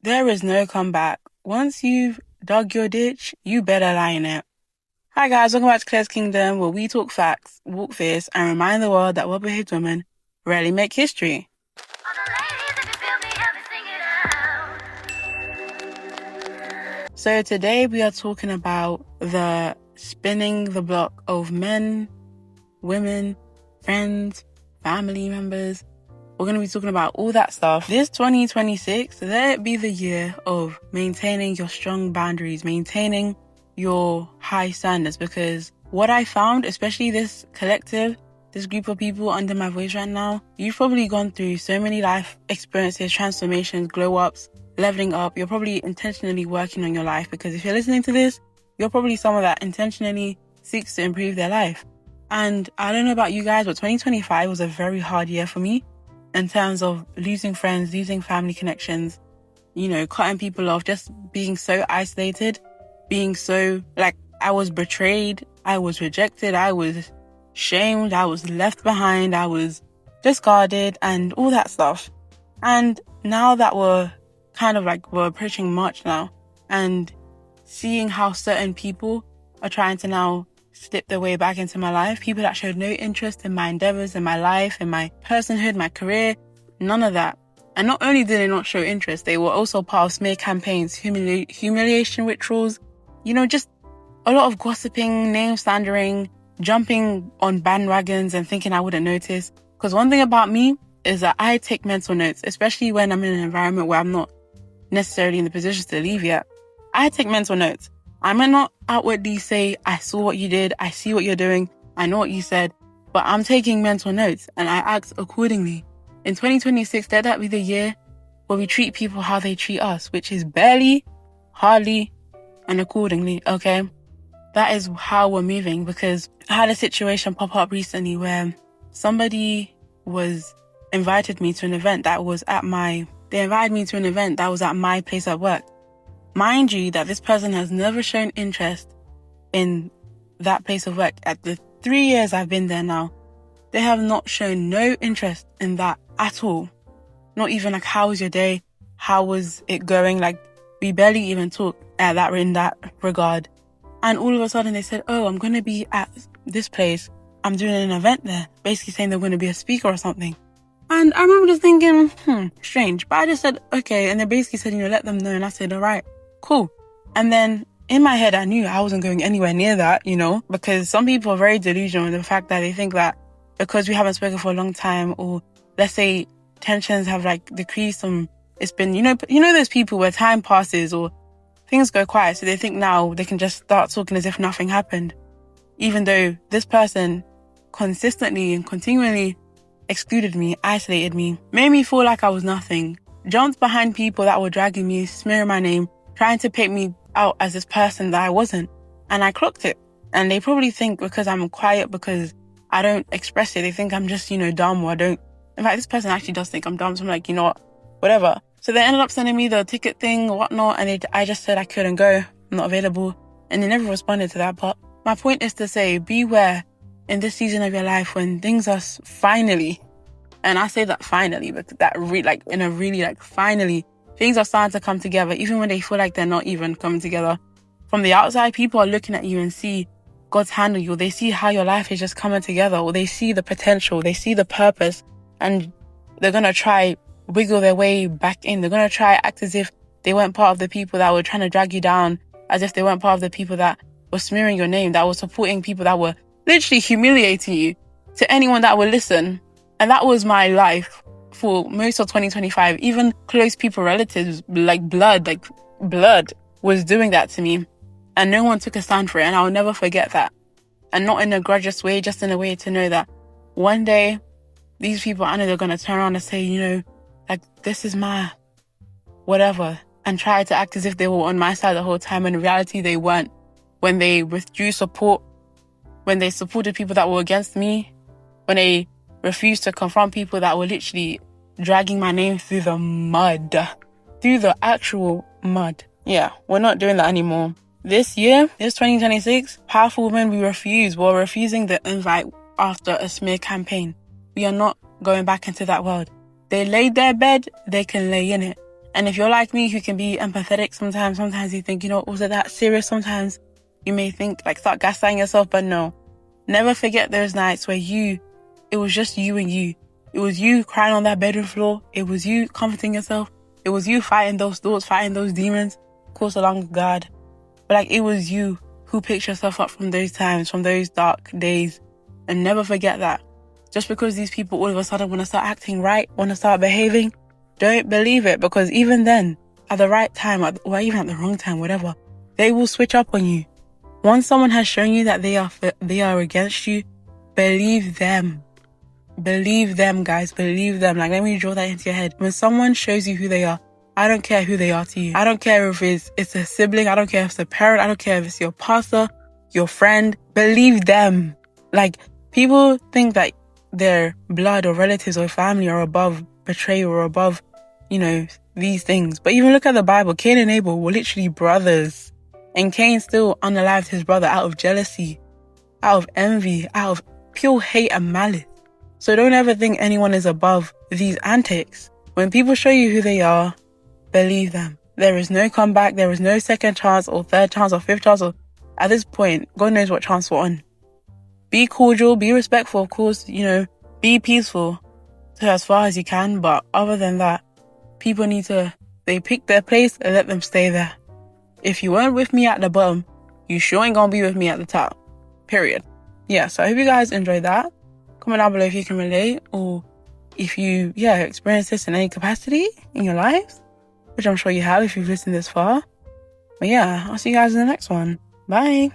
There is no comeback. Once you've dug your ditch, you better lie in it. Hi guys, welcome back to Clare's Kingdom, where we talk facts, walk fierce, and remind the world that well-behaved women rarely make history. So today we are talking about the spinning the block of men, women, friends, family members. We're going to be talking about all that stuff. This 2026, let it be the year of maintaining your strong boundaries, maintaining your high standards, because what I found, especially this collective, this group of people under my voice right now, you've probably gone through so many life experiences, transformations, glow ups, leveling up. You're probably intentionally working on your life, because if you're listening to this, you're probably someone that intentionally seeks to improve their life. And I don't know about you guys, but 2025 was a very hard year for me in terms of losing friends, losing family connections, cutting people off, just being so isolated, being so, I was betrayed, I was rejected, I was shamed, I was left behind, I was discarded and all that stuff. And now that we're approaching March now, and seeing how certain people are trying to now slip their way back into my life, people that showed no interest in my endeavors, in my life, in my personhood, my career, none of that. And not only did they not show interest, they were also part of smear campaigns, humiliation rituals, just a lot of gossiping, name slandering, jumping on bandwagons and thinking I wouldn't notice. Because one thing about me is that I take mental notes, especially when I'm in an environment where I'm not necessarily in the position to leave yet. I take mental notes. I might not outwardly say, I saw what you did, I see what you're doing, I know what you said, but I'm taking mental notes and I act accordingly. In 2026, let that be the year where we treat people how they treat us, which is barely, hardly, and accordingly, okay? That is how we're moving, because I had a situation pop up recently where somebody invited me to an event that was at my place at work. Mind you that this person has never shown interest in that place of work. At the 3 years I've been there now, they have not shown no interest in that at all. Not even how was your day? How was it going? We barely even talk in that regard. And all of a sudden they said, oh, I'm going to be at this place. I'm doing an event there. Basically saying they're going to be a speaker or something. And I remember just thinking, strange. But I just said, okay. And they basically said, let them know. And I said, all right. Cool. And then in my head, I knew I wasn't going anywhere near that, because some people are very delusional in the fact that they think that because we haven't spoken for a long time, or let's say tensions have decreased, it's been, those people where time passes or things go quiet. So they think now they can just start talking as if nothing happened. Even though this person consistently and continually excluded me, isolated me, made me feel like I was nothing, jumped behind people that were dragging me, smearing my name, trying to paint me out as this person that I wasn't. And I clocked it. And they probably think because I'm quiet, because I don't express it, they think I'm just, dumb, or I don't. In fact, this person actually does think I'm dumb. So I'm like, whatever. So they ended up sending me the ticket thing or whatnot. And I just said I couldn't go. I'm not available. And they never responded to that. But my point is to say, beware in this season of your life when things are finally, and I say that finally, but finally, things are starting to come together, even when they feel like they're not even coming together. From the outside, people are looking at you and see God's hand on you. They see how your life is just coming together, or they see the potential, they see the purpose, and they're going to try wiggle their way back in. They're going to try act as if they weren't part of the people that were trying to drag you down, as if they weren't part of the people that were smearing your name, that were supporting people that were literally humiliating you, to anyone that would listen. And that was my life for most of 2025. Even close people, relatives, blood was doing that to me. And no one took a stand for it. And I will never forget that. And not in a grudging way, just in a way to know that one day, these people, I know they're going to turn around and say, this is my whatever. And try to act as if they were on my side the whole time. And in reality, they weren't. When they withdrew support, when they supported people that were against me, when they refused to confront people that were literally dragging my name through the mud, through the actual mud. Yeah, we're not doing that anymore. This year, this 2026, powerful women, we're refusing the invite after a smear campaign. We are not going back into that world. They laid their bed, they can lay in it. And if you're like me, who can be empathetic sometimes you think, was it that serious? Sometimes you may think, start gaslighting yourself, but no. Never forget those nights where it was just you and you. It was you crying on that bedroom floor. It was you comforting yourself. It was you fighting those thoughts, fighting those demons, of course, along with God. But it was you who picked yourself up from those times, from those dark days. And never forget that. Just because these people all of a sudden want to start acting right, want to start behaving, don't believe it, because even then, at the right time, or even at the wrong time, whatever, they will switch up on you. Once someone has shown you that they are against you, believe them. Believe them, guys. Believe them. Let me draw that into your head. When someone shows you who they are, I don't care who they are to you. I don't care if it's a sibling. I don't care if it's a parent. I don't care if it's your pastor, your friend. Believe them. People think that their blood or relatives or family are above betrayal or above, these things. But even look at the Bible. Cain and Abel were literally brothers. And Cain still unalived his brother out of jealousy, out of envy, out of pure hate and malice. So don't ever think anyone is above these antics. When people show you who they are, believe them. There is no comeback. There is no second chance or third chance or fifth chance. Or at this point, God knows what chance we're on. Be cordial, be respectful, of course, be peaceful to as far as you can. But other than that, people they pick their place and let them stay there. If you weren't with me at the bottom, you sure ain't gonna be with me at the top. Period. Yeah, so I hope you guys enjoyed that. Comment down below if you can relate, or if you, experience this in any capacity in your lives, which I'm sure you have if you've listened this far. But yeah, I'll see you guys in the next one. Bye.